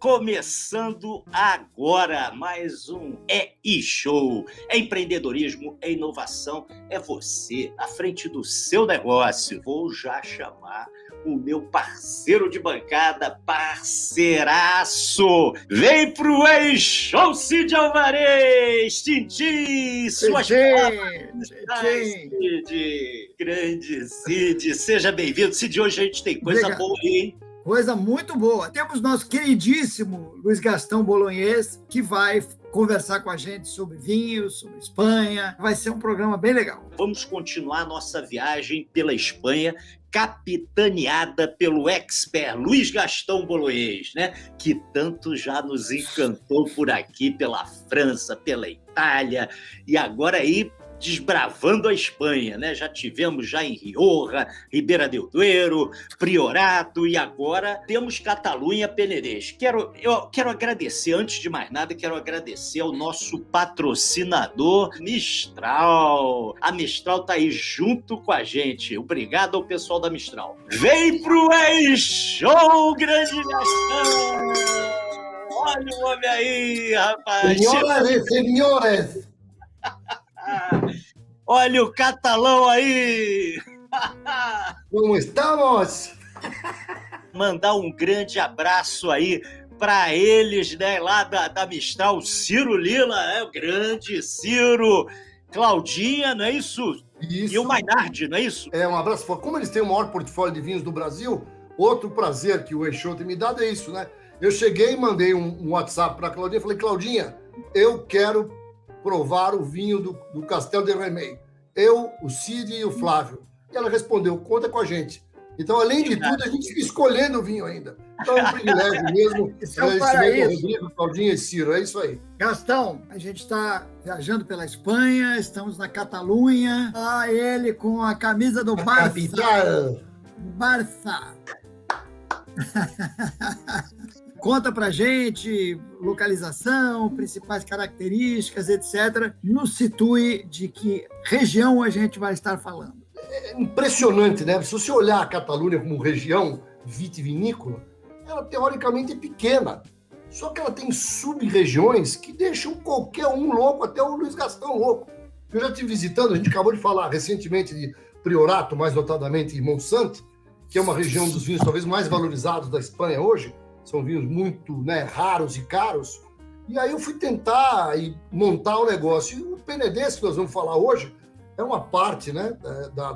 Começando agora mais um E-Show. É empreendedorismo, é inovação, é você à frente do seu negócio. Vou já chamar o meu parceiro de bancada, parceiraço. Vem pro E-Show, Cid Alvarez, Tintim, suas palavras, Cid. Grande Cid, seja bem-vindo. Cid, hoje a gente tem coisa boa aí, hein? Coisa muito boa. Temos nosso queridíssimo Luiz Gastão Bolognese, que vai conversar com a gente sobre vinhos, sobre Espanha. Vai ser um programa bem legal. Vamos continuar nossa viagem pela Espanha, capitaneada pelo expert Luiz Gastão Bolognese, né? Que tanto já nos encantou por aqui, pela França, pela Itália, e agora aí desbravando a Espanha, né? Já tivemos em Rioja, Ribeira del Duero, Priorato e agora temos Catalunha Penedès. Eu quero agradecer, antes de mais nada, ao nosso patrocinador Mistral. A Mistral tá aí junto com a gente. Obrigado ao pessoal da Mistral. Vem pro E-Show, grande Gastão! Olha o homem aí, rapaz! Senhoras e senhores! Olha o catalão aí! Como estamos? Mandar um grande abraço aí para eles, né, lá da Mistral, Ciro Lila, o grande Ciro, Claudinha, não é isso? Isso. E o Maynard, não é isso? Um abraço. Como eles têm o maior portfólio de vinhos do Brasil, outro prazer que o E-Show tem me dado é isso, né? Eu cheguei e mandei um WhatsApp para a Claudinha, falei, Claudinha, eu quero provar o vinho do Castel de Remei. Eu, o Cid e o Flávio. E ela respondeu, conta com a gente. Então, além de tudo, a gente fica escolhendo o vinho ainda. Então, é um privilégio mesmo. Isso é um paraíso. Rodrigo, Claudinha e Ciro, é isso aí. Gastão, a gente está viajando pela Espanha, estamos na Catalunha. Ele com a camisa do Barça. Capital. Barça. Conta pra gente localização, principais características, etc. Nos situe de que região a gente vai estar falando. É impressionante, né? Se você olhar a Catalunha como região vitivinícola, ela teoricamente é pequena. Só que ela tem sub-regiões que deixam qualquer um louco, até o Luiz Gastão louco. Eu já estive visitando, a gente acabou de falar recentemente de Priorato, mais notadamente em Monsanto, que é uma região dos vinhos talvez mais valorizados da Espanha hoje. São vinhos muito, né, raros e caros. E aí eu fui tentar montar o negócio. E o Penedès, que nós vamos falar hoje, é uma parte, né, da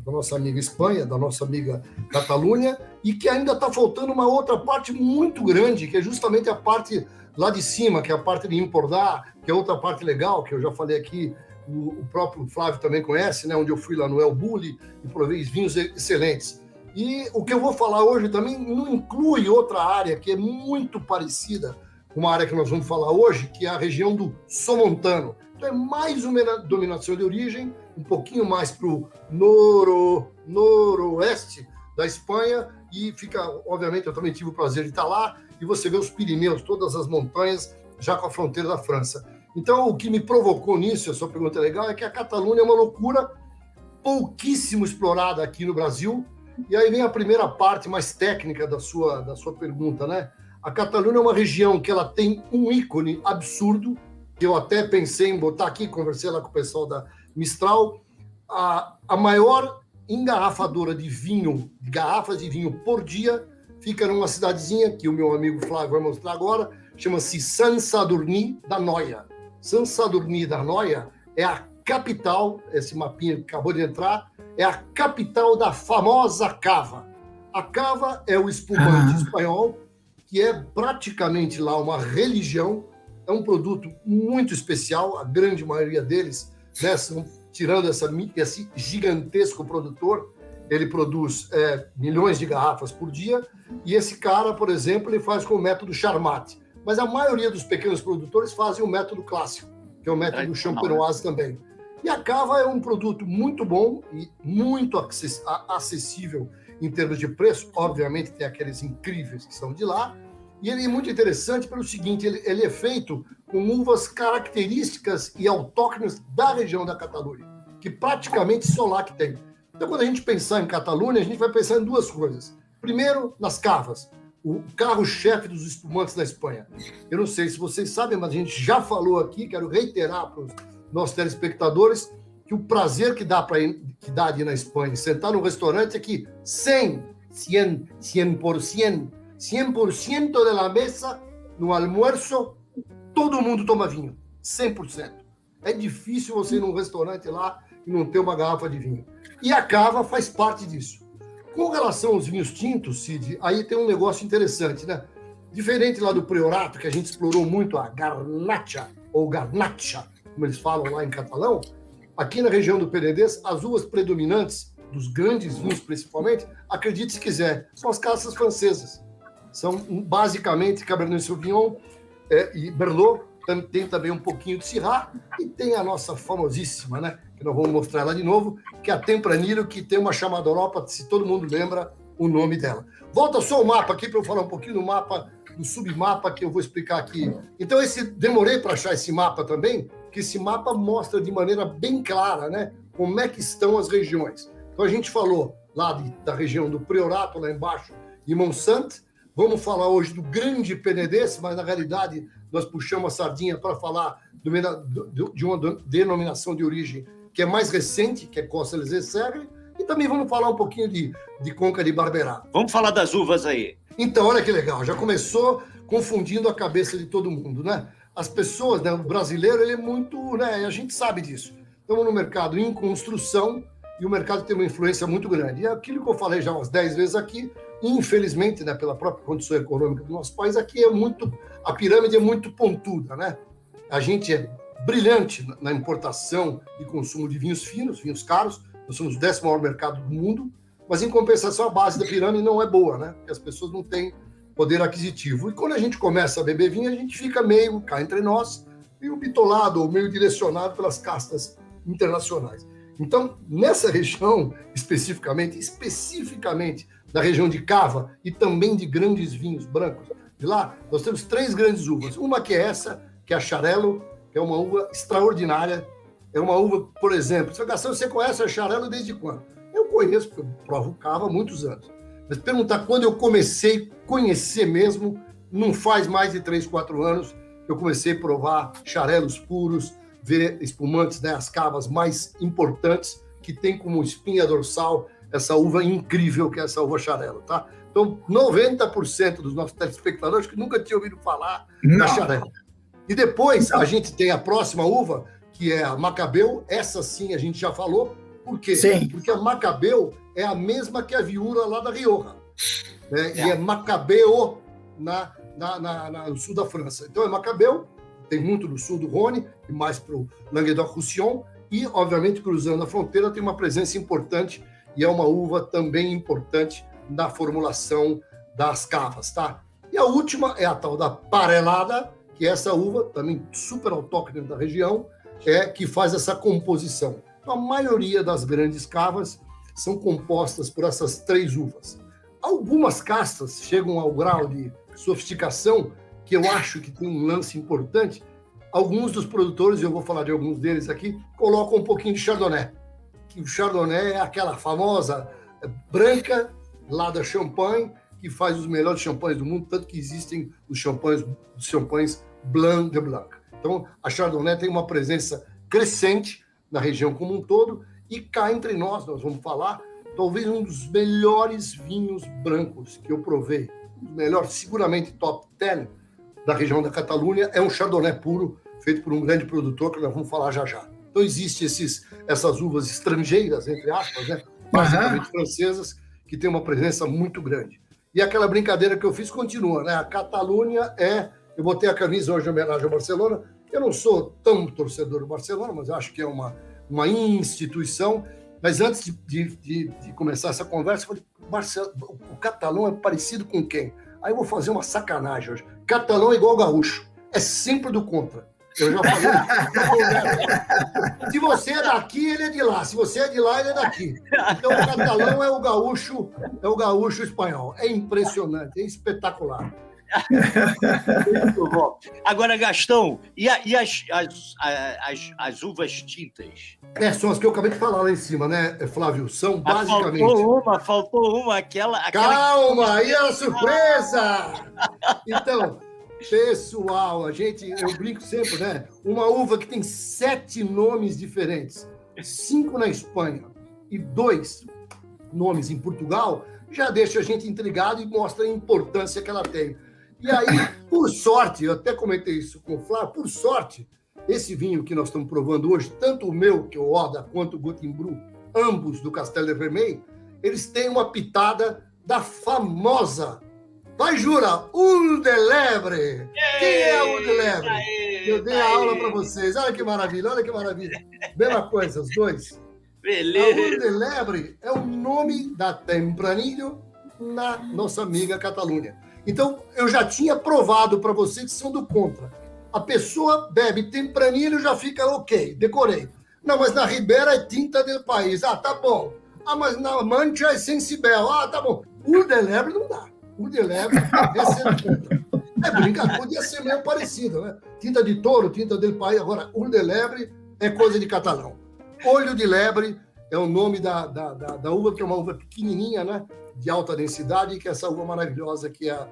nossa amiga Espanha, da nossa amiga Catalunha, e que ainda está faltando uma outra parte muito grande, que é justamente a parte lá de cima, que é a parte de Empordà, que é outra parte legal, que eu já falei aqui, o próprio Flávio também conhece, né, onde eu fui lá no El Bulli e provei vinhos excelentes. E o que eu vou falar hoje também não inclui outra área que é muito parecida com uma área que nós vamos falar hoje, que é a região do Somontano. Então é mais uma denominação de origem, um pouquinho mais para o noroeste da Espanha, e fica, obviamente, eu também tive o prazer de estar lá, e você vê os Pirineus, todas as montanhas, já com a fronteira da França. Então, o que me provocou nisso, a sua pergunta é legal, é que a Catalunha é uma loucura pouquíssimo explorada aqui no Brasil. E aí vem a primeira parte mais técnica da sua pergunta, né? A Catalunha é uma região que ela tem um ícone absurdo, que eu até pensei em botar aqui, conversei lá com o pessoal da Mistral, a maior engarrafadora de vinho, de garrafas de vinho por dia, fica numa cidadezinha que o meu amigo Flávio vai mostrar agora, chama-se Sant Sadurní d'Anoia. Sant Sadurní d'Anoia é a capital, esse mapinha que acabou de entrar, é a capital da famosa cava. A cava é o espumante espanhol, que é praticamente lá uma religião, é um produto muito especial, a grande maioria deles, né, tirando esse gigantesco produtor, ele produz milhões de garrafas por dia, e esse cara, por exemplo, ele faz com o método Charmat. Mas a maioria dos pequenos produtores fazem o método clássico, que é o método Champenoise também. E a cava é um produto muito bom e muito acessível em termos de preço. Obviamente tem aqueles incríveis que são de lá. E ele é muito interessante pelo seguinte, ele é feito com uvas características e autóctones da região da Catalunha, que praticamente só lá que tem. Então, quando a gente pensar em Catalunha, a gente vai pensar em duas coisas. Primeiro, nas cavas, o carro-chefe dos espumantes da Espanha. Eu não sei se vocês sabem, mas a gente já falou aqui, quero reiterar para os nossos telespectadores, que o prazer que dá de ir na Espanha, sentar no restaurante, é que 100% de la mesa, no almoço, todo mundo toma vinho. 100%. É difícil você ir num restaurante lá e não ter uma garrafa de vinho. E a cava faz parte disso. Com relação aos vinhos tintos, Cid, aí tem um negócio interessante, né? Diferente lá do Priorato, que a gente explorou muito a garnacha, ou garnacha, como eles falam lá em catalão, aqui na região do Penedès, as uvas predominantes, dos grandes vinhos principalmente, acredite se quiser, são as castas francesas. São basicamente Cabernet Sauvignon e Merlot, tem também um pouquinho de Syrah, e tem a nossa famosíssima, né? Que nós vamos mostrar lá de novo, que é a Tempranillo, que tem uma chamada Europa, se todo mundo lembra o nome dela. Volta só o mapa aqui para eu falar um pouquinho do mapa, do submapa que eu vou explicar aqui. Então, demorei para achar esse mapa também, porque esse mapa mostra de maneira bem clara, né? Como é que estão as regiões. Então, a gente falou lá da região do Priorato, lá embaixo, e Monsanto. Vamos falar hoje do grande Penedès, mas na realidade nós puxamos a sardinha para falar de uma denominação de origem que é mais recente, que é Costa del Segre, e também vamos falar um pouquinho de Conca de Barberá. Vamos falar das uvas aí. Então, olha que legal, já começou confundindo a cabeça de todo mundo, né? As pessoas, né, o brasileiro, ele é muito, né, a gente sabe disso. Estamos no mercado em construção e o mercado tem uma influência muito grande. E aquilo que eu falei já umas 10 vezes aqui, infelizmente, né, pela própria condição econômica do nosso país, aqui a pirâmide é muito pontuda, né? A gente é brilhante na importação e consumo de vinhos finos, vinhos caros. Nós somos o 10º maior mercado do mundo, mas em compensação a base da pirâmide não é boa, né? Porque as pessoas não têm poder aquisitivo. E quando a gente começa a beber vinho, a gente fica meio cá entre nós, meio bitolado ou meio direcionado pelas castas internacionais. Então, nessa região, especificamente da região de Cava e também de grandes vinhos brancos, de lá nós temos 3 grandes uvas. Uma que é essa, que é a Xarel·lo, que é uma uva extraordinária. É uma uva, por exemplo, você conhece a Xarel·lo desde quando? Eu conheço, porque eu provo Cava há muitos anos. Mas perguntar quando eu comecei a conhecer mesmo, não faz mais de 3, 4 anos que eu comecei a provar Xarel·los puros, ver espumantes, né, as cavas mais importantes, que tem como espinha dorsal essa uva incrível que é essa uva Xarel·lo, tá? Então, 90% dos nossos telespectadores que nunca tinham ouvido falar da Xarel·lo. E depois a gente tem a próxima uva, que é a Macabeu. Essa sim a gente já falou. Por quê? Sim. Porque a Macabeu é a mesma que a Viura lá da Rioja. Né? E é Macabeu no sul da França. Então é Macabeu, tem muito no sul do Rhône, e mais para o Languedoc-Roussillon. E, obviamente, cruzando a fronteira, tem uma presença importante e é uma uva também importante na formulação das cavas, tá? E a última é a tal da Parellada, que é essa uva, também super autóctone da região, que faz essa composição. Então, a maioria das grandes cavas são compostas por essas 3 uvas. Algumas castas chegam ao grau de sofisticação, que eu acho que tem um lance importante. Alguns dos produtores, eu vou falar de alguns deles aqui, colocam um pouquinho de Chardonnay. Que o Chardonnay é aquela famosa branca lá da Champagne, que faz os melhores champanhes do mundo, tanto que existem os champanhes Blanc de Blanc. Então, a Chardonnay tem uma presença crescente na região como um todo, e cá entre nós vamos falar, talvez um dos melhores vinhos brancos que eu provei, o melhor, seguramente top 10 da região da Catalunha, é um Chardonnay puro, feito por um grande produtor, que nós vamos falar já já. Então, existem essas uvas estrangeiras, entre aspas, né? Basicamente francesas, que tem uma presença muito grande. E aquela brincadeira que eu fiz continua, né? A Catalunha eu botei a camisa hoje em homenagem ao Barcelona. Eu não sou tão torcedor do Barcelona, mas acho que é uma instituição. Mas antes de começar essa conversa, eu falei, o catalão é parecido com quem? Aí eu vou fazer uma sacanagem hoje. Catalão é igual gaúcho. É sempre do contra. Eu já falei. Se você é daqui, ele é de lá. Se você é de lá, ele é daqui. Então, o catalão é o gaúcho espanhol. É impressionante, é espetacular. Muito bom. Agora, Gastão, e as uvas tintas? São as que eu acabei de falar lá em cima, né, Flávio? São Mas basicamente... faltou uma, aquela... Calma, aí é a surpresa! Então, pessoal, eu brinco sempre, né? Uma uva que tem 7 nomes diferentes, 5 na Espanha e 2 nomes em Portugal, já deixa a gente intrigado e mostra a importância que ela tem. E aí, por sorte, eu até comentei isso com o Flávio, por sorte, esse vinho que nós estamos provando hoje, tanto o meu, que é o Oda, quanto o Gottinbru, ambos do Castel de Remei, eles têm uma pitada da famosa, vai jura, Ouro de Lebre. Quem é o Ouro de Lebre? Eu dei a aula para vocês. Olha que maravilha, olha que maravilha. Mesma coisa, os dois. Beleza. A Ouro de Lebre é o nome da Tempranillo na nossa amiga Catalunha. Então, eu já tinha provado para vocês que são do contra. A pessoa bebe Tempranillo e já fica ok, decorei. Não, mas na Ribera é tinta del país. Ah, tá bom. Ah, mas na Mancha é Sensibel. Ah, tá bom. Ouro de Lebre não dá. Ouro de Lebre é ser contra. É brincadeira, podia ser meio parecido, né? Tinta de touro, tinta del país. Agora, Ouro de Lebre é coisa de catalão. Olho de Lebre é o nome da uva, que é uma uva pequenininha, né? De alta densidade, que é essa uva maravilhosa que é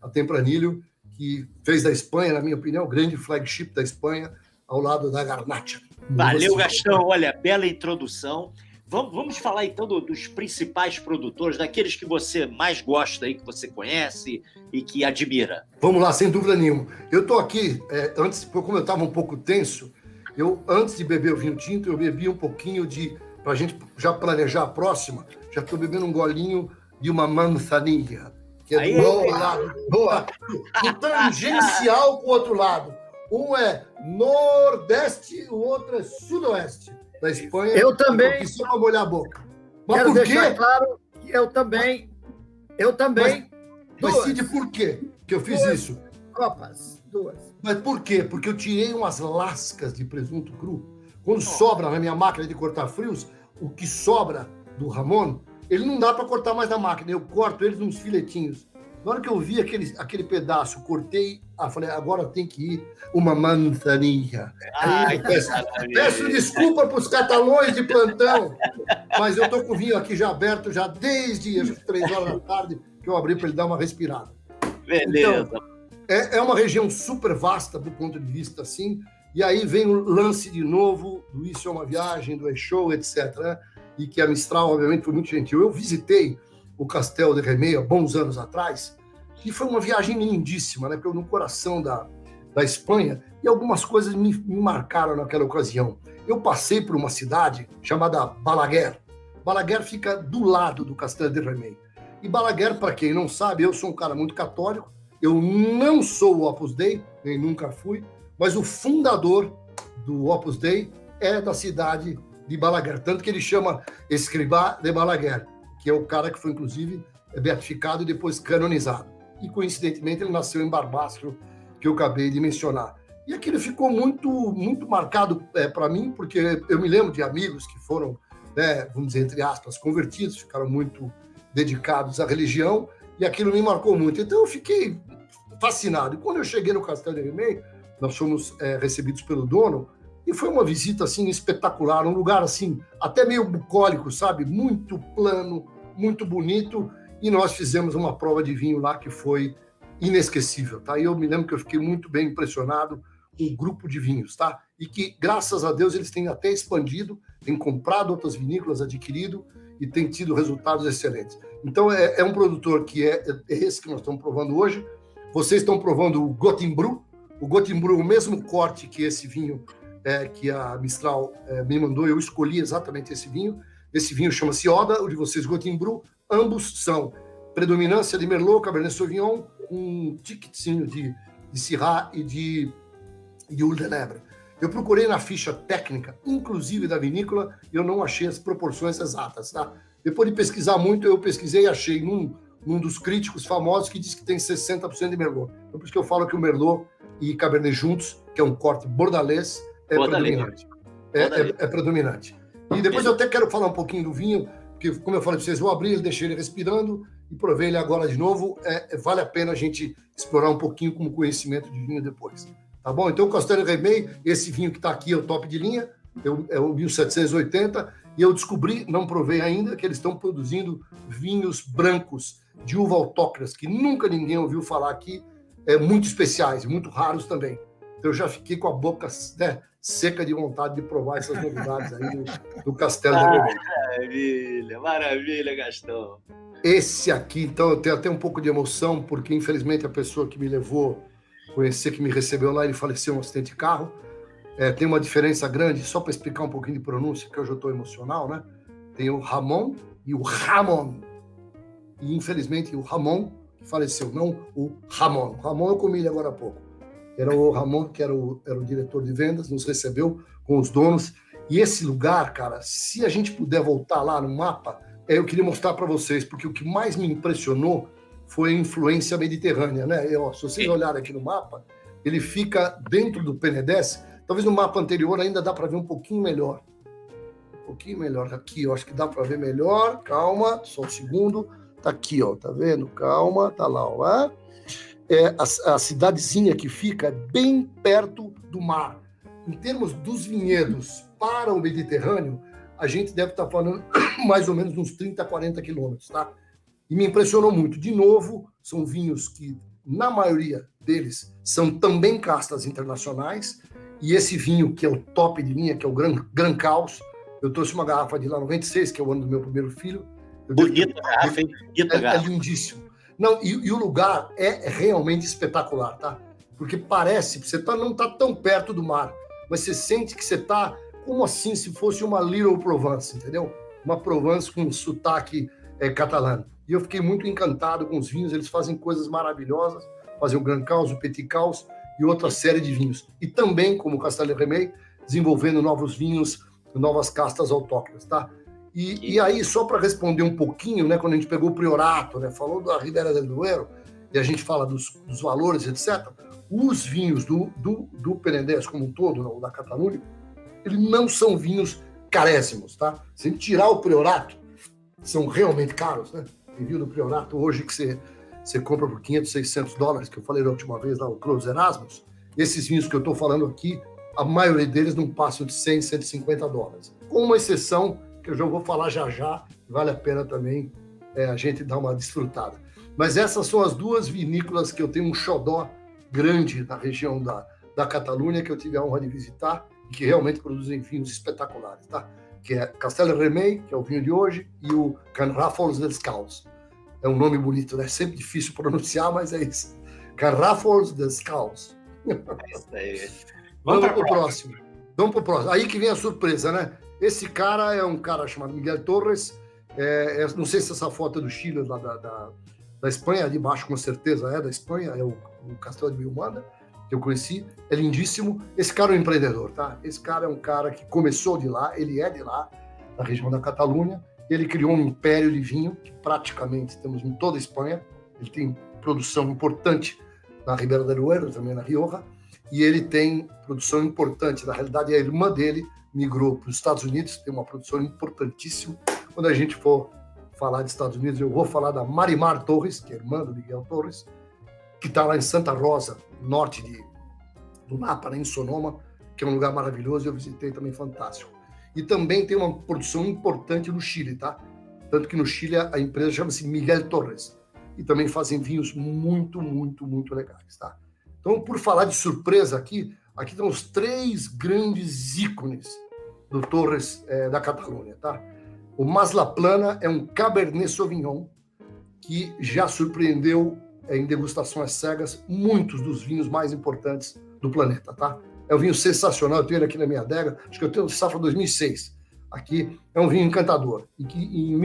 a Tempranillo, que fez da Espanha, na minha opinião, o grande flagship da Espanha, ao lado da Garnacha. Valeu, Gastão. Olha, bela introdução. Vamos falar, então, dos principais produtores, daqueles que você mais gosta aí, que você conhece e que admira. Vamos lá, sem dúvida nenhuma. Eu estou aqui, antes, como eu estava um pouco tenso, antes de beber o vinho tinto, eu bebi um pouquinho para a gente já planejar a próxima, já estou bebendo um golinho de uma manzanilla, que é do outro lado. Boa! Do tangencial com o outro lado. Um é nordeste, o outro é sudoeste da Espanha. Eu também. Só para molhar a boca. Mas quero por quê? deixar claro que eu também. Mas Cid, por quê que eu fiz isso? Copas, 2. Mas por quê? Porque eu tirei umas lascas de presunto cru. Quando sobra na minha máquina de cortar frios, o que sobra do Ramon, ele não dá para cortar mais na máquina. Eu corto eles nos filetinhos. Na hora que eu vi aquele pedaço, cortei, falei, agora tem que ir uma manzanilla. Peço desculpa para os catalões de plantão, mas eu estou com o vinho aqui já aberto, já desde as 3 horas da tarde, que eu abri para ele dar uma respirada. Beleza. Então, é uma região super vasta do ponto de vista assim, e aí vem o lance de novo do Isso é uma Viagem, do E-Show, etc., né? E que a Mistral, obviamente, foi muito gentil. Eu visitei o Castel de Remei há bons anos atrás, e foi uma viagem lindíssima, né? Porque eu no coração da Espanha, e algumas coisas me marcaram naquela ocasião. Eu passei por uma cidade chamada Balaguer. Balaguer fica do lado do Castel de Remei. E Balaguer, para quem não sabe, eu sou um cara muito católico, eu não sou o Opus Dei, nem nunca fui, mas o fundador do Opus Dei é da cidade de Balaguer, tanto que ele chama Escrivá de Balaguer, que é o cara que foi, inclusive, beatificado e depois canonizado. E, coincidentemente, ele nasceu em Barbastro, que eu acabei de mencionar. E aquilo ficou muito, muito marcado para mim, porque eu me lembro de amigos que foram, né, vamos dizer, entre aspas, convertidos, ficaram muito dedicados à religião, e aquilo me marcou muito. Então, eu fiquei fascinado. E quando eu cheguei no Castel de Remei, nós fomos recebidos pelo dono, e foi uma visita, assim, espetacular, um lugar, assim, até meio bucólico, sabe? Muito plano, muito bonito, e nós fizemos uma prova de vinho lá que foi inesquecível, tá? E eu me lembro que eu fiquei muito bem impressionado com o grupo de vinhos, tá? E que, graças a Deus, eles têm até expandido, têm comprado outras vinícolas, adquirido, e têm tido resultados excelentes. Então, é um produtor que é esse que nós estamos provando hoje. Vocês estão provando o Gottinbru. O Gottinbru, o mesmo corte que esse vinho que a Mistral me mandou, eu escolhi exatamente esse vinho. Esse vinho chama-se Oda, o de vocês Gottinbru. Ambos são predominância de Merlot, Cabernet Sauvignon, um tiquezinho de Syrah e de Ouro de Lebre. Eu procurei na ficha técnica, inclusive da vinícola, e eu não achei as proporções exatas, tá? Depois de pesquisar muito, eu pesquisei e achei num dos críticos famosos que diz que tem 60% de Merlot. Então, por isso que eu falo que o Merlot e Cabernet juntos, que é um corte bordalês, predominante. É predominante. E depois eu até quero falar um pouquinho do vinho, porque, como eu falei para vocês, eu abri ele, deixei ele respirando, e provei ele agora de novo. Vale a pena a gente explorar um pouquinho como conhecimento de vinho depois. Tá bom? Então, o Castello Remey, esse vinho que está aqui é o top de linha, é o 1780, e eu descobri, não provei ainda, que eles estão produzindo vinhos brancos de uva autóctones, que nunca ninguém ouviu falar aqui, muito especiais, muito raros também. Então, eu já fiquei com a boca, né, seca de vontade de provar essas novidades aí do Castello Remey. Maravilha, maravilha, Gastão. Esse aqui, então, eu tenho até um pouco de emoção, porque, infelizmente, a pessoa que me levou conhecer, que me recebeu lá, ele faleceu em um acidente de carro. Tem uma diferença grande, só para explicar um pouquinho de pronúncia, que hoje eu estou emocional, né? Tem o Ramon e o Ramon. E, infelizmente, o Ramon faleceu, não o Ramon. O Ramon eu comi ele agora há pouco. Era o Ramon, que era o diretor de vendas, nos recebeu com os donos. E esse lugar, cara, se a gente puder voltar lá no mapa, eu queria mostrar para vocês, porque o que mais me impressionou foi a influência mediterrânea, né? Se vocês olharem aqui no mapa, ele fica dentro do Penedès. Talvez no mapa anterior ainda dá para ver um pouquinho melhor. Um pouquinho melhor. Aqui, eu acho que dá para ver melhor. Calma, só um segundo. Tá aqui, ó. Tá vendo? Calma, tá lá, ó. A cidadezinha que fica bem perto do mar. Em termos dos vinhedos para o Mediterrâneo, a gente deve estar falando mais ou menos uns 30, 40 quilômetros, tá? E me impressionou muito. De novo, são vinhos que, na maioria deles, são também castas internacionais. E esse vinho, que é o top de linha, que é o Gran Caos, eu trouxe uma garrafa de lá 96, que é o ano do meu primeiro filho. Bonita garrafa, hein? É lindíssimo. Não, e o lugar é realmente espetacular, tá? Porque parece que você não está tão perto do mar, mas você sente que você está, como assim, se fosse uma Little Provence, entendeu? Uma Provence com sotaque catalão. E eu fiquei muito encantado com os vinhos, eles fazem coisas maravilhosas, fazem o Gran Caos, o Petit Caos e outra série de vinhos. E também, como o Castello Remey, desenvolvendo novos vinhos, novas castas autóctones, tá? E aí, só para responder um pouquinho, né, quando a gente pegou o Priorato, né, falou da Ribera del Duero, e a gente fala dos valores, etc., os vinhos do Penedès como um todo, da Catalunha, eles não são vinhos carésimos, tá? Se a gente tirar o Priorato, são realmente caros, né? Tem vinho do Priorato hoje que você compra por 500, 600 dólares, que eu falei da última vez lá, o Cruz Erasmus. Esses vinhos que eu estou falando aqui, a maioria deles não passam de 100, 150 dólares. Com uma exceção, que eu já vou falar já, vale a pena também a gente dar uma desfrutada. Mas essas são as duas vinícolas que eu tenho um xodó grande na região da Catalunha, que eu tive a honra de visitar, e que realmente produzem vinhos espetaculares, tá? Que é Castello Remey, que é o vinho de hoje, e o Can Ràfols dels Caus. É um nome bonito, né? Sempre difícil pronunciar, mas é isso. Can Ràfols dels Caus. É isso aí. Vamos pro próximo. Aí que vem a surpresa, né? Esse cara é um cara chamado Miguel Torres. Não sei se essa foto é do Chile, lá da Espanha, de baixo com certeza é da Espanha, é o Castelo de Vilmanda, que eu conheci, é lindíssimo. Esse cara é um empreendedor, tá? Esse cara é um cara que começou de lá, ele é de lá, da região da Catalunha. Ele criou um império de vinho, que praticamente temos em toda a Espanha. Ele tem produção importante na Ribera del Duero, também na Rioja, e ele tem produção importante. Na realidade, a irmã dele migrou para os Estados Unidos, tem uma produção importantíssima. Quando a gente for falar de Estados Unidos, eu vou falar da Marimar Torres, que é irmã do Miguel Torres, que está lá em Santa Rosa, norte do Napa, né, em Sonoma, que é um lugar maravilhoso, eu visitei também, fantástico. E também tem uma produção importante no Chile, tá? Tanto que no Chile a empresa chama-se Miguel Torres, e também fazem vinhos muito, muito, muito legais, tá? Então, por falar de surpresa aqui estão os 3 grandes ícones do Torres da Catalunha, tá? O Maslaplana é um Cabernet Sauvignon que já surpreendeu em degustações cegas muitos dos vinhos mais importantes do planeta, tá? É um vinho sensacional, eu tenho ele aqui na minha adega, acho que eu tenho safra 2006. Aqui é um vinho encantador, e que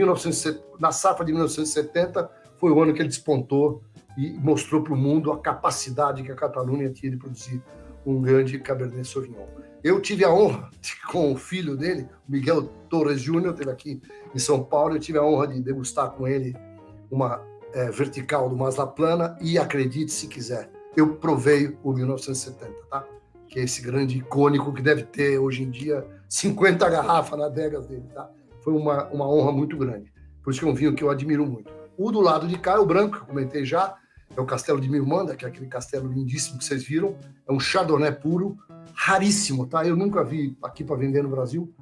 na safra de 1970 foi o ano que ele despontou e mostrou para o mundo a capacidade que a Catalunha tinha de produzir um grande Cabernet Sauvignon. Eu tive a honra, com o filho dele, Miguel Torres Júnior, esteve aqui em São Paulo, eu tive a honra de degustar com ele uma vertical do Maslaplana, e acredite se quiser, eu provei o 1970, tá? Que é esse grande icônico que deve ter hoje em dia 50 garrafas na adega dele, tá? Foi uma honra muito grande. Por isso que é um vinho que eu admiro muito. O do lado de cá é o branco, que eu comentei já, é o Castelo de Mirmanda, que é aquele castelo lindíssimo que vocês viram. É um Chardonnay puro, raríssimo, tá? Eu nunca vi aqui para vender no Brasil.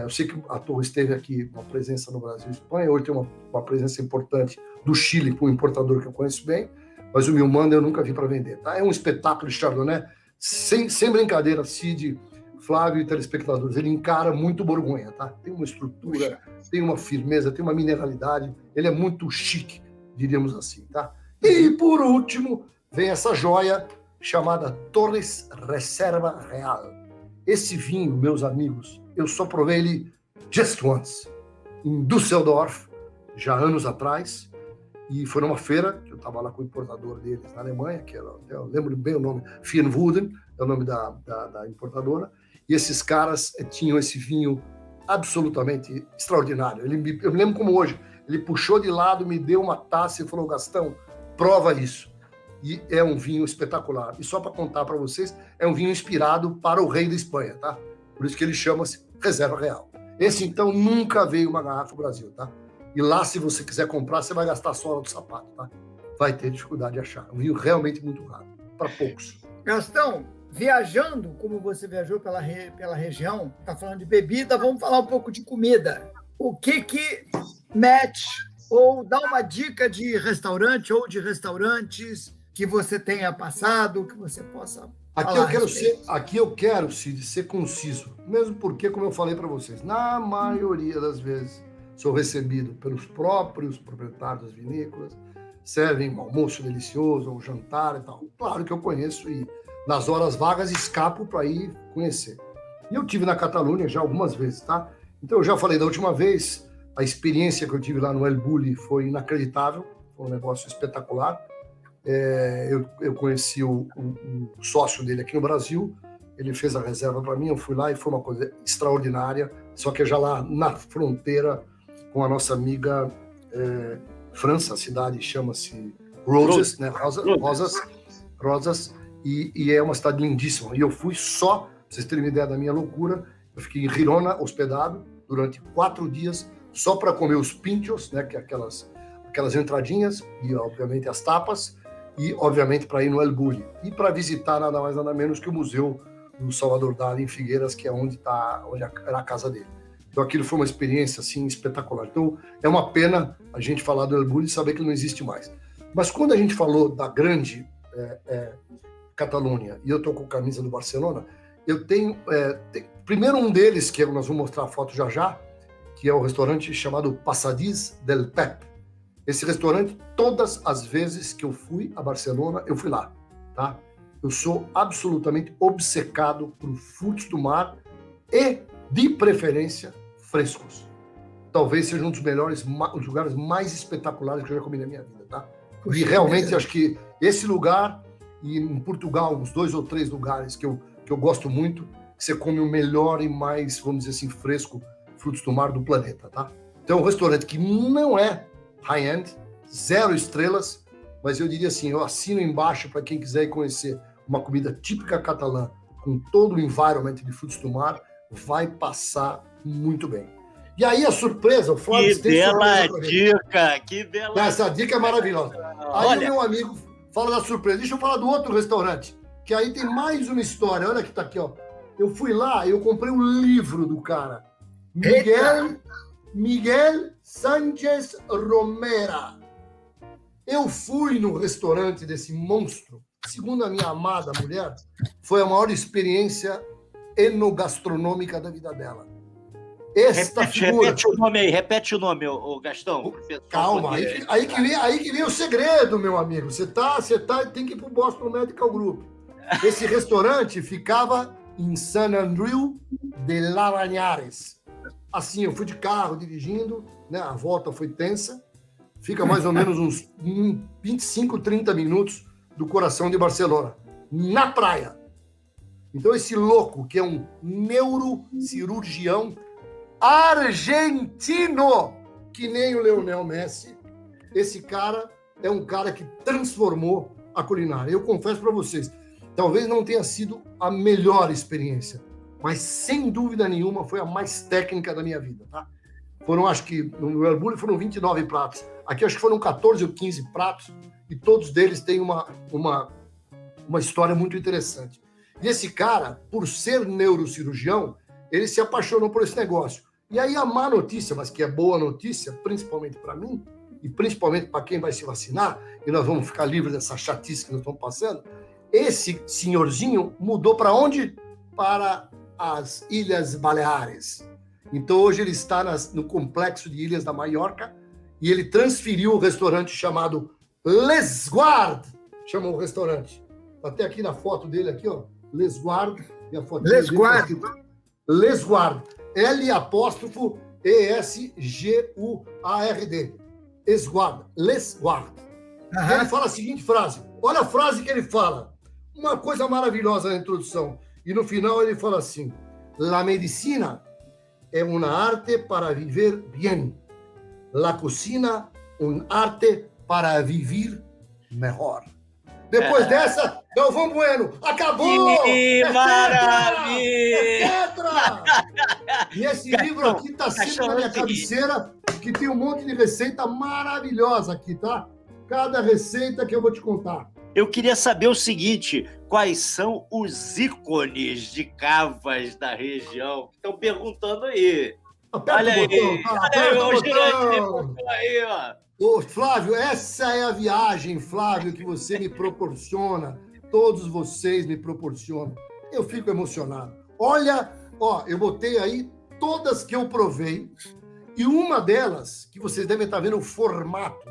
Eu sei que a Torres teve aqui uma presença no Brasil e Espanha, hoje tem uma presença importante do Chile, com um importador que eu conheço bem, mas o Mirmanda eu nunca vi para vender, tá? É um espetáculo de Chardonnay, sem brincadeira, Cid, Flávio e telespectadores, ele encara muito Borgonha, tá? Tem uma estrutura, tem uma firmeza, tem uma mineralidade, ele é muito chique, diríamos assim, tá? E, por último, vem essa joia chamada Torres Reserva Real. Esse vinho, meus amigos, eu só provei ele just once, em Düsseldorf, já anos atrás, e foi numa feira, que eu estava lá com o importador deles na Alemanha, que era, eu lembro bem o nome, Firnwuden, é o nome da importadora, e esses caras tinham esse vinho absolutamente extraordinário. Eu me lembro como hoje, ele puxou de lado, me deu uma taça e falou, Gastão, prova isso. E é um vinho espetacular. E só para contar para vocês, é um vinho inspirado para o rei da Espanha, tá? Por isso que ele chama-se Reserva Real. Esse, então, nunca veio uma garrafa no Brasil, tá? E lá, se você quiser comprar, você vai gastar a sola do sapato, tá? Vai ter dificuldade de achar. É um vinho realmente muito raro, para poucos. Gastão, viajando, como você viajou pela região, está falando de bebida, vamos falar um pouco de comida. O que match, ou dá uma dica de restaurante ou de restaurantes que você tenha passado, que você possa Aqui eu quero, Cid, ser conciso, mesmo porque, como eu falei para vocês, na maioria das vezes sou recebido pelos próprios proprietários das vinícolas, servem um almoço delicioso, um jantar e tal. Claro que eu conheço e nas horas vagas escapo para ir conhecer. E eu tive na Catalunha já algumas vezes, tá? Então eu já falei da última vez, a experiência que eu tive lá no El Bulli foi inacreditável, foi um negócio espetacular. Eu conheci o sócio dele aqui no Brasil, ele fez a reserva para mim, eu fui lá e foi uma coisa extraordinária, só que já lá na fronteira com a nossa amiga França, a cidade chama-se Roses, né? Rosas, e é uma cidade lindíssima. E eu fui só, pra vocês terem uma ideia da minha loucura, eu fiquei em Girona, hospedado, durante 4 dias, só para comer os pinchos, né? Que é aquelas entradinhas, e obviamente as tapas, e obviamente para ir no El Bulli. E para visitar nada mais nada menos que o Museu do Salvador Dalí em Figueiras, que é onde era a casa dele. Então aquilo foi uma experiência assim espetacular. Então é uma pena a gente falar do El Bulli e saber que ele não existe mais. Mas quando a gente falou da grande Catalunha, e eu estou com a camisa do Barcelona, eu tenho primeiro um deles, que nós vamos mostrar a foto já, que é o restaurante chamado Passadís del Pep. Esse restaurante, todas as vezes que eu fui a Barcelona, eu fui lá, tá? Eu sou absolutamente obcecado por frutos do mar e, de preferência, frescos. Talvez seja um dos melhores, os lugares mais espetaculares que eu já comi na minha vida, tá? E realmente acho que esse lugar, e em Portugal, uns 2 ou 3 lugares que eu gosto muito, que você come o melhor e mais, vamos dizer assim, fresco frutos do mar do planeta, tá? Então é um restaurante que não é high-end, 0 estrelas, mas eu diria assim, eu assino embaixo para quem quiser ir conhecer uma comida típica catalã, com todo o environment de frutos do mar, vai passar muito bem. E aí a surpresa, o Flávio... Que bela dica, que bela... Essa dica é maravilhosa. Aí olha, o meu amigo fala da surpresa. Deixa eu falar do outro restaurante, que aí tem mais uma história. Olha que tá aqui, ó. Eu fui lá, eu comprei um livro do cara. Miguel Sánchez Romera. Eu fui no restaurante desse monstro. Segundo a minha amada mulher, foi a maior experiência enogastronômica da vida dela. Repete o nome, Gastão. Calma, aí que vem o segredo, meu amigo. Você tem que ir para o Boston Medical Group. Esse restaurante ficava em San Andreu de Larañares. Assim, eu fui de carro dirigindo, né? A volta foi tensa. Fica mais ou menos uns 25, 30 minutos do coração de Barcelona, na praia. Então esse louco, que é um neurocirurgião argentino, que nem o Lionel Messi, esse cara é um cara que transformou a culinária. Eu confesso para vocês, talvez não tenha sido a melhor experiência, mas sem dúvida nenhuma foi a mais técnica da minha vida, tá? Foram, acho que, no Erbulli foram 29 pratos. Aqui acho que foram 14 ou 15 pratos, e todos deles têm uma história muito interessante. E esse cara, por ser neurocirurgião, ele se apaixonou por esse negócio. E aí a má notícia, mas que é boa notícia, principalmente para mim, e principalmente para quem vai se vacinar, e nós vamos ficar livres dessa chatice que nós estamos passando, esse senhorzinho mudou para onde? Para as Ilhas Baleares. Então hoje ele está no complexo de Ilhas da Maiorca, e ele transferiu o restaurante chamado L'Esguard, chamou o restaurante. Até aqui na foto dele, aqui, ó, L'Esguard. L'Esguard. L'Esguard. L-E-S-G-U-A-R-D. Esguard. L'Esguard. Ele fala a seguinte frase. Olha a frase que ele fala. Uma coisa maravilhosa na introdução. E no final ele fala assim: La medicina é uma arte para viver bien. La cocina, uma arte para viver melhor. Depois dessa, Galvão Bueno. Acabou! Que maravilha! E esse livro aqui está sempre na minha cabeceira, que tem um monte de receita maravilhosa aqui, tá? Cada receita que eu vou te contar. Eu queria saber o seguinte: quais são os ícones de cavas da região? Estão perguntando aí. Aperta olha o botão, aí, tá? olha aí, Aperta o o girante botão. botou aí, ó. Ô, Flávio, essa é a viagem, Flávio, que você me proporciona. Todos vocês me proporcionam. Eu fico emocionado. Olha, ó, eu botei aí todas que eu provei, e uma delas, que vocês devem estar vendo o formato,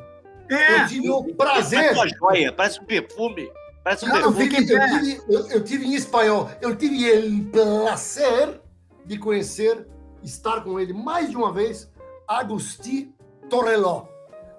eu tive o prazer... Parece uma joia, parece um perfume. Parece um Não, perfume. Eu tive em espanhol, eu tive o prazer de conhecer, estar com ele mais de uma vez, Agustí Torrelló.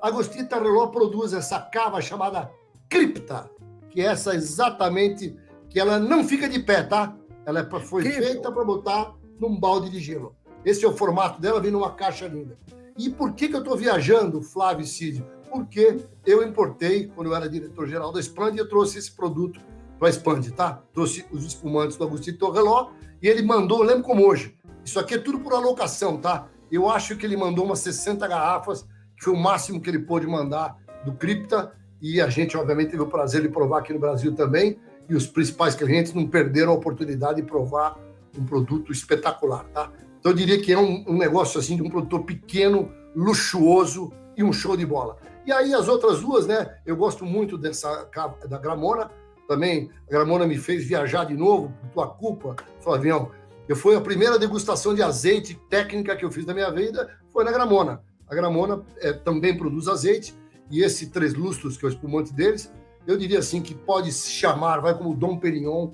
Agustí Torrelló produz essa cava chamada Cripta, que é essa exatamente, que ela não fica de pé, tá? Ela foi feita para botar num balde de gelo. Esse é o formato dela, vem numa caixa linda. E por que eu estou viajando, Flávio e Cid? Porque eu importei, quando eu era diretor-geral da Spand, eu trouxe esse produto para a Spand, tá? Trouxe os espumantes do Agustí Torrelló, e ele mandou, eu lembro como hoje, isso aqui é tudo por alocação, tá? Eu acho que ele mandou umas 60 garrafas, que foi o máximo que ele pôde mandar do Cripta, e a gente, obviamente, teve o prazer de provar aqui no Brasil também, e os principais clientes não perderam a oportunidade de provar um produto espetacular, tá? Então, eu diria que é um negócio assim de um produtor pequeno, luxuoso e um show de bola. E aí, as outras duas, né? Eu gosto muito da Gramona, também a Gramona me fez viajar de novo, por tua culpa, Flavião. Foi a primeira degustação de azeite técnica que eu fiz na minha vida, foi na Gramona. A Gramona também produz azeite, e esse 3 lustros, que é o espumante deles, eu diria assim que pode se chamar, vai como Dom Perignon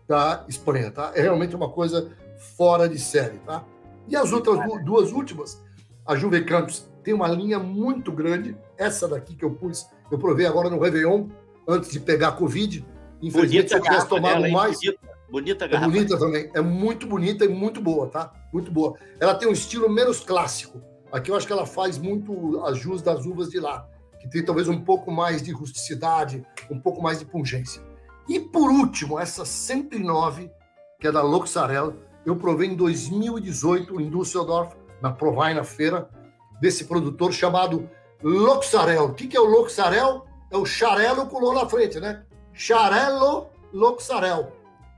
da Espanha, tá? É realmente uma coisa fora de série, tá? E as outras duas últimas, a Juve Campos tem uma linha muito grande, essa daqui que eu eu provei agora no Réveillon, antes de pegar Covid. Infelizmente, se eu tivesse tomado mais... Bonita garrafa. É bonita também, é muito bonita e muito boa, tá? Muito boa. Ela tem um estilo menos clássico. Aqui eu acho que ela faz muito as jus das uvas de lá, que tem talvez um pouco mais de rusticidade, um pouco mais de pungência. E por último, essa 109, que é da Loxarel, eu provei em 2018 em Düsseldorf, na Provai, na feira, desse produtor chamado Loxarel. O que é o Loxarel? É o Xarello com o na frente, né? Xarello Loxarel.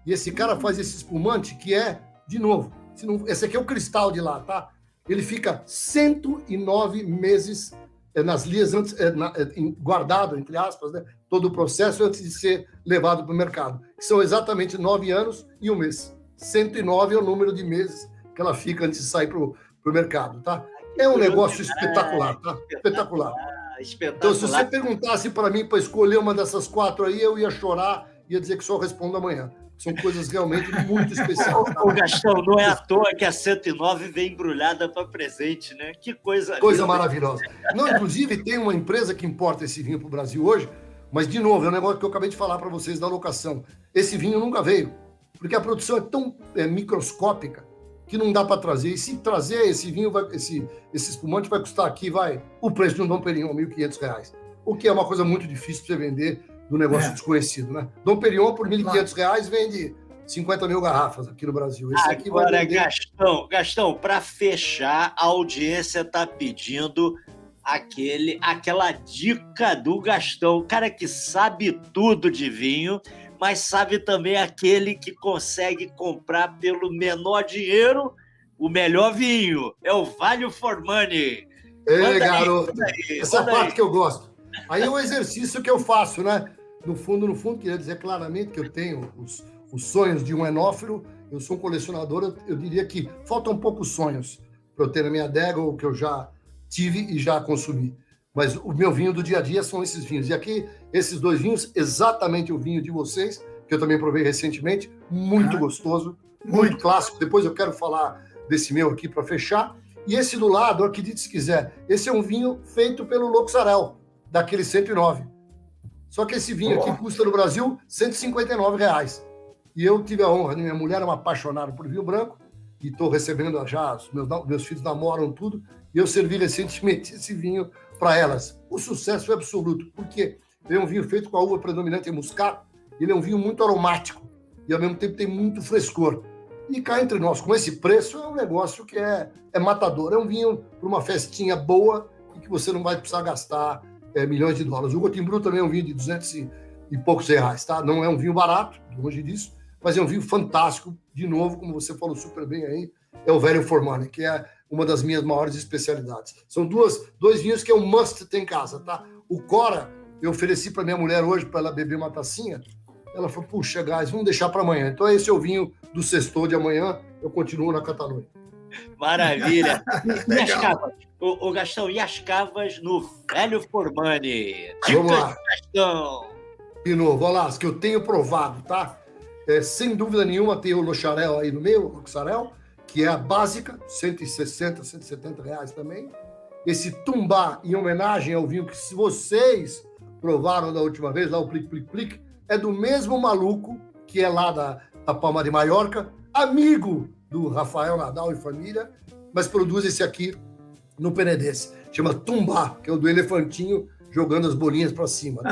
E esse cara faz esse espumante que é, de novo, esse aqui é o cristal de lá, tá? Ele fica 109 meses nas lias, guardado, entre aspas, né? Todo o processo antes de ser levado para o mercado. São exatamente 9 anos e 1 mês. 109 é o número de meses que ela fica antes de sair para o mercado, tá? É um negócio espetacular, tá? Espetacular. Então, se você perguntasse para mim para escolher uma dessas 4 aí, eu ia chorar, ia dizer que só respondo amanhã. São coisas realmente muito especiais. Tá? O Gastão, não é à toa que a 109 vem embrulhada para presente, né? Que coisa maravilhosa. Não, inclusive, tem uma empresa que importa esse vinho para o Brasil hoje, mas, de novo, é um negócio que eu acabei de falar para vocês da locação. Esse vinho nunca veio, porque a produção é tão microscópica que não dá para trazer. E se trazer esse vinho, esse espumante vai custar aqui, o preço de um Dom Perignon, R$ 1.500. O que é uma coisa muito difícil para você vender do negócio desconhecido, né? Dom Perignon, por R$ 1.500, vende 50 mil garrafas aqui no Brasil. Esse aqui vai Agora, vender... Gastão, para fechar, a audiência está pedindo aquela dica do Gastão. O cara que sabe tudo de vinho, mas sabe também aquele que consegue comprar pelo menor dinheiro o melhor vinho. É o Value for Money. Garoto, essa parte que eu gosto. Aí é um exercício que eu faço, né? No fundo, queria dizer claramente que eu tenho os sonhos de um enófilo. Eu sou um colecionador, eu diria que faltam poucos sonhos para eu ter na minha adega, o que eu já tive e já consumi. Mas o meu vinho do dia a dia são esses vinhos. E aqui, esses 2 vinhos, exatamente o vinho de vocês, que eu também provei recentemente, muito gostoso, muito clássico. Depois eu quero falar desse meu aqui para fechar. E esse do lado, acredite se quiser, esse é um vinho feito pelo Loxarel, daquele 109. Só que esse vinho aqui custa no Brasil R$159. E eu tive a honra, minha mulher é uma apaixonada por vinho branco, e estou recebendo já, meus filhos namoram tudo, e eu servi recentemente esse vinho para elas. O sucesso é absoluto, porque ele é um vinho feito com a uva predominante em Muscat, ele é um vinho muito aromático, e ao mesmo tempo tem muito frescor. E cá entre nós, com esse preço, é um negócio que é matador. É um vinho para uma festinha boa e que você não vai precisar gastar milhões de dólares. O Gotimbru também é um vinho de 200 e poucos reais, tá? Não é um vinho barato, longe disso, mas é um vinho fantástico. De novo, como você falou super bem aí, é o Value for Money, que é uma das minhas maiores especialidades. São dois vinhos que é um must ter em casa, tá? O Cora, eu ofereci para minha mulher hoje para ela beber uma tacinha. Ela falou, puxa, guys, vamos deixar para amanhã. Então, esse é o vinho do sextou de amanhã. Eu continuo na Catalunha. Maravilha. E as cavas? Ô, Gastão, e as cavas no Value for Money? Vamos lá. Gastão. De novo, olha lá, as que eu tenho provado, tá? Sem dúvida nenhuma, tem o Loxarel aí no meio, o Loxarel, que é a básica, 160, 170 reais também. Esse Tumbá, em homenagem ao vinho que se vocês provaram da última vez, lá o Plic Plic Plic, é do mesmo maluco que é lá da Palma de Mallorca, amigo do Rafael Nadal e família, mas produz esse aqui no Penedense. Chama Tumbá, que é o do elefantinho jogando as bolinhas para cima. Né?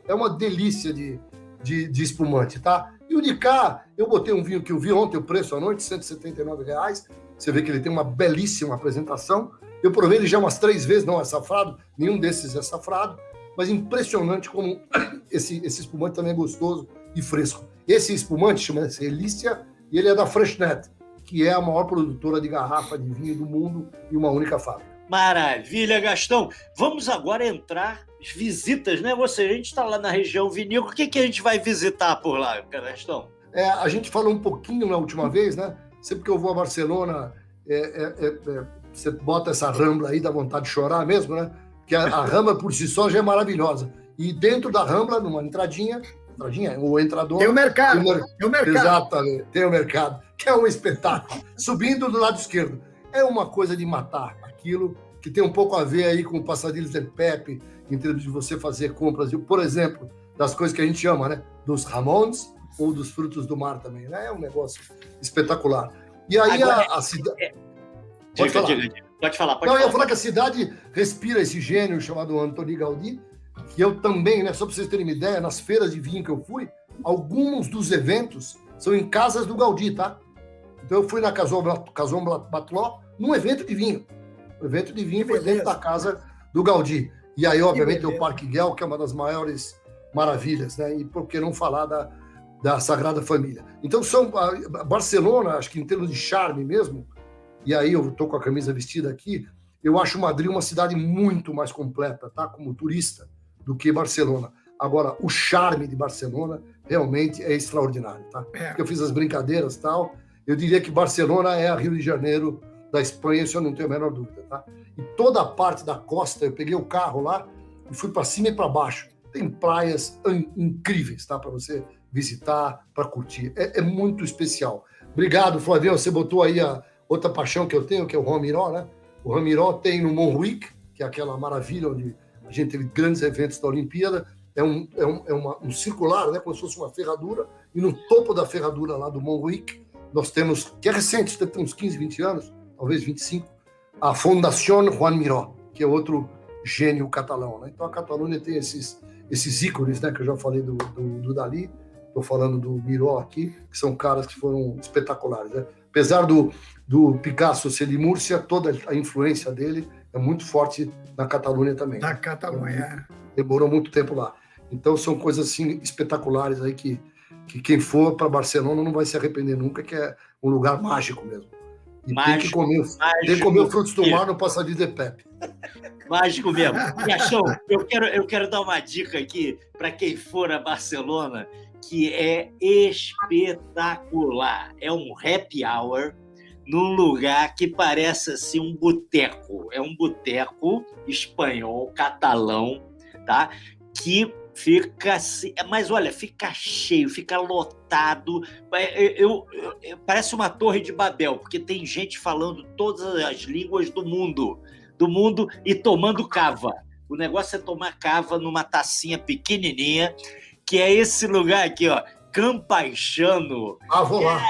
É uma delícia de espumante, tá? E o de cá, eu botei um vinho que eu vi ontem, o preço à noite, R$179. Você vê que ele tem uma belíssima apresentação. Eu provei ele já umas 3 vezes, não é safrado, nenhum desses é safrado, mas impressionante como esse espumante também é gostoso e fresco. Esse espumante chama-se Elícia e ele é da Freshnet, que é a maior produtora de garrafa de vinho do mundo e uma única fábrica. Maravilha, Gastão. Vamos agora entrar as visitas, né? A gente está lá na região vinícola. O que a gente vai visitar por lá, Gastão? A gente falou um pouquinho na última vez, né? Sempre que eu vou a Barcelona, você bota essa Rambla aí, dá vontade de chorar mesmo, né? Porque a Rambla por si só já é maravilhosa. E dentro da Rambla, numa entradinha, o entrador... Tem o mercado. Exatamente, tem o mercado, que é um espetáculo. Subindo do lado esquerdo. É uma coisa de matar aquilo, que tem um pouco a ver aí com o Passadilhos del Pepe, em termos de você fazer compras, por exemplo, das coisas que a gente ama, né? Dos Ramons ou dos frutos do mar também, né? É um negócio espetacular. E aí agora, a cidade... Pode falar. Eu ia falar que a cidade respira esse gênio chamado Antoni Gaudí, que eu também, né, só para vocês terem uma ideia, nas feiras de vinho que eu fui, alguns dos eventos são em casas do Gaudí, tá? Então eu fui na Cason Batló, num evento de vinho. O evento de vinho foi dentro da casa do Gaudí. E aí, obviamente, tem o Parque Güell, que é uma das maiores maravilhas, né? E por que não falar da Sagrada Família? Então, Barcelona, acho que em termos de charme mesmo, e aí eu estou com a camisa vestida aqui, eu acho Madrid uma cidade muito mais completa, tá? Como turista, do que Barcelona. Agora, o charme de Barcelona realmente é extraordinário, tá? Porque eu fiz as brincadeiras e tal, eu diria que Barcelona é a Rio de Janeiro da Espanha, isso eu não tenho a menor dúvida, tá? E toda a parte da costa, eu peguei o carro lá e fui para cima e para baixo. Tem praias incríveis, tá? Para você visitar, para curtir. É muito especial. Obrigado, Flavião, você botou aí a outra paixão que eu tenho, que é o Romiró, né? O Romiró tem no Montjuïc, que é aquela maravilha onde a gente teve grandes eventos da Olimpíada, é um circular, né? Como se fosse uma ferradura, e no topo da ferradura lá do Montjuïc, nós temos, que é recente, deve ter uns 15, 20 anos, talvez 25, a Fundación Juan Miró, que é outro gênio catalão, né? Então a Catalunha tem esses ícones, né? Que eu já falei do Dalí, Estou falando do Miró aqui, que são caras que foram espetaculares, né? Apesar do Picasso ser de Múrcia, toda a influência dele é muito forte na Catalunha também. Na Catalunha. Demorou muito tempo lá. Então são coisas assim espetaculares aí que quem for para Barcelona não vai se arrepender nunca, que é um lugar mágico mesmo. E Mágico, tem que comer frutos do mar no Passadinho de Pepe. Mágico mesmo. Gastão, eu quero dar uma dica aqui para quem for a Barcelona, que é espetacular. É um happy hour num lugar que parece assim um boteco. É um boteco espanhol, catalão, tá? Que fica assim, mas olha, fica cheio, fica lotado. Parece uma torre de Babel, porque tem gente falando todas as línguas do mundo e tomando cava. O negócio é tomar cava numa tacinha pequenininha, que é esse lugar aqui, ó, Campaixano. Vou lá.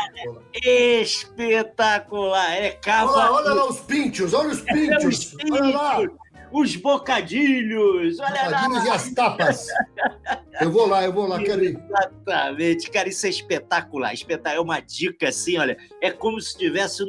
Espetacular. É cava. Olha lá os pinchos, olha os pinchos. Olha lá. Os bocadilhos, olha lá. Bocadilhos e as tapas. Eu vou lá, quero ir. Exatamente, cara, isso é espetacular. É uma dica assim, olha, é como se estivesse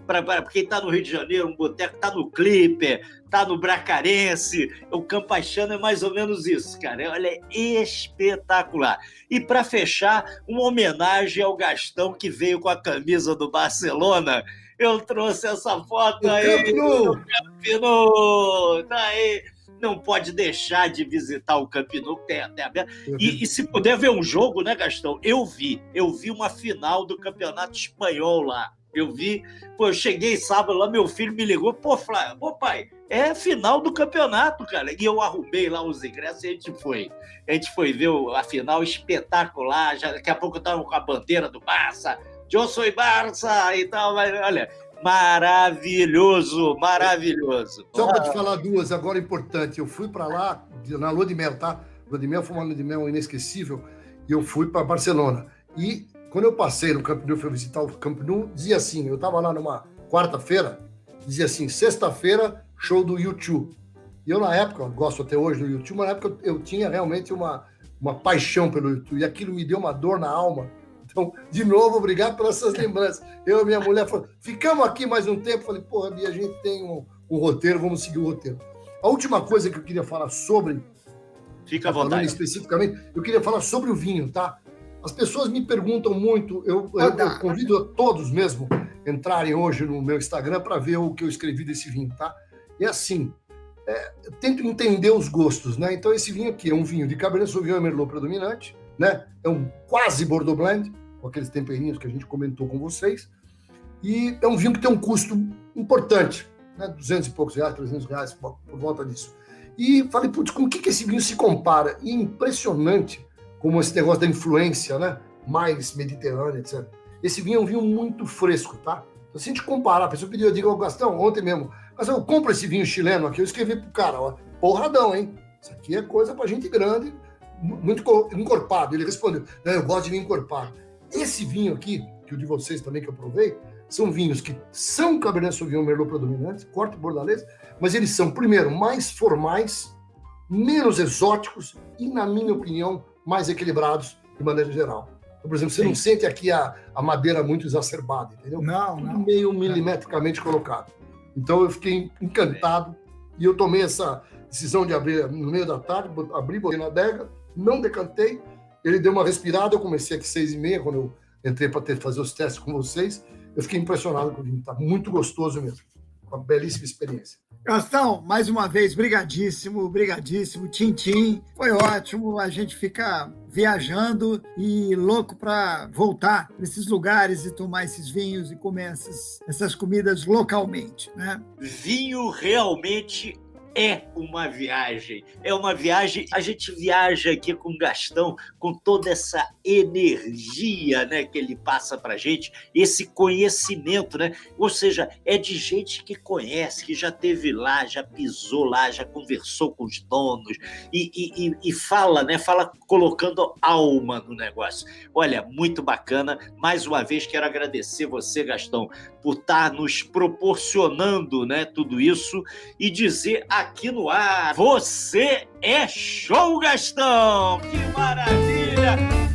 para quem tá no Rio de Janeiro, um boteco, tá no Clipper, tá no Bracarense, o Campaixano é mais ou menos isso, cara. Olha, é espetacular. E para fechar, uma homenagem ao Gastão, que veio com a camisa do Barcelona. Eu trouxe essa foto aí. Camp Nou! Tá aí. Não pode deixar de visitar o Camp Nou. E se puder ver um jogo, né, Gastão? Eu vi uma final do Campeonato Espanhol lá. Eu cheguei sábado lá, meu filho me ligou, Flávio, pai, é final do campeonato, cara. E eu arrumei lá os ingressos e a gente foi ver a final espetacular. Daqui a pouco eu tava com a bandeira do Barça, eu sou Barça e tal, mas olha, maravilhoso. Só para te falar duas agora importantes. Eu fui para lá na lua de mel, tá? Lua de mel foi uma lua de mel inesquecível e eu fui para Barcelona. E quando eu passei no Camp Nou, fui visitar o Camp Nou, dizia assim, eu estava lá numa quarta-feira, dizia assim, sexta-feira, show do U2. E eu na época, gosto até hoje do U2, mas na época eu tinha realmente uma paixão pelo U2 e aquilo me deu uma dor na alma. Então, de novo, obrigado pelas essas lembranças. Eu e minha mulher falamos, ficamos aqui mais um tempo. Falei, porra, Bia, a gente tem um roteiro, vamos seguir o roteiro. A última coisa que eu queria falar sobre... Fica à vontade. Especificamente, eu queria falar sobre o vinho, tá? As pessoas me perguntam muito, eu convido a todos mesmo entrarem hoje no meu Instagram para ver o que eu escrevi desse vinho, tá? E assim, eu tento entender os gostos, né? Então, esse vinho aqui é um vinho de Cabernet Sauvignon e Merlot predominante, né? É um quase Bordeaux Blend, com aqueles temperinhos que a gente comentou com vocês. E é um vinho que tem um custo importante, né? 200 e poucos reais, 300 reais, por volta disso. E falei, putz, com o que esse vinho se compara? E é impressionante como esse negócio da influência, né? Mais mediterrânea, etc. Esse vinho é um vinho muito fresco, tá? Então, se a gente comparar, a pessoa pediu, eu digo ao Gastão, ontem mesmo, Gastão, compra esse vinho chileno aqui, eu escrevi pro cara, ó, porradão, hein? Isso aqui é coisa pra gente grande, muito encorpado. Ele respondeu, não, eu gosto de vinho encorpado. Esse vinho aqui, que o de vocês também que eu provei, são vinhos que são Cabernet Sauvignon Merlot predominantes, corte bordalês, mas eles são, primeiro, mais formais, menos exóticos e, na minha opinião, mais equilibrados de maneira geral. Então, por exemplo, você não sente aqui a madeira muito exacerbada, entendeu? Tudo meio milimetricamente colocado. Então, eu fiquei encantado e eu tomei essa decisão de abrir no meio da tarde, abri, botei na adega, não decantei, ele deu uma respirada, eu comecei aqui 6h30, quando eu entrei para fazer os testes com vocês, eu fiquei impressionado com o vinho, tá muito gostoso mesmo, uma belíssima experiência. Gastão, mais uma vez, brigadíssimo, tintim, foi ótimo, a gente fica viajando e louco para voltar para esses lugares e tomar esses vinhos e comer essas comidas localmente, né? Vinho realmente é uma viagem, a gente viaja aqui com o Gastão, com toda essa energia, né, que ele passa pra gente, esse conhecimento, né, ou seja, é de gente que conhece, que já esteve lá, já pisou lá, já conversou com os donos e fala, né, fala colocando alma no negócio. Olha, muito bacana, mais uma vez quero agradecer você, Gastão, por estar nos proporcionando, né, tudo isso e dizer aqui no ar, você é show, Gastão! Que maravilha!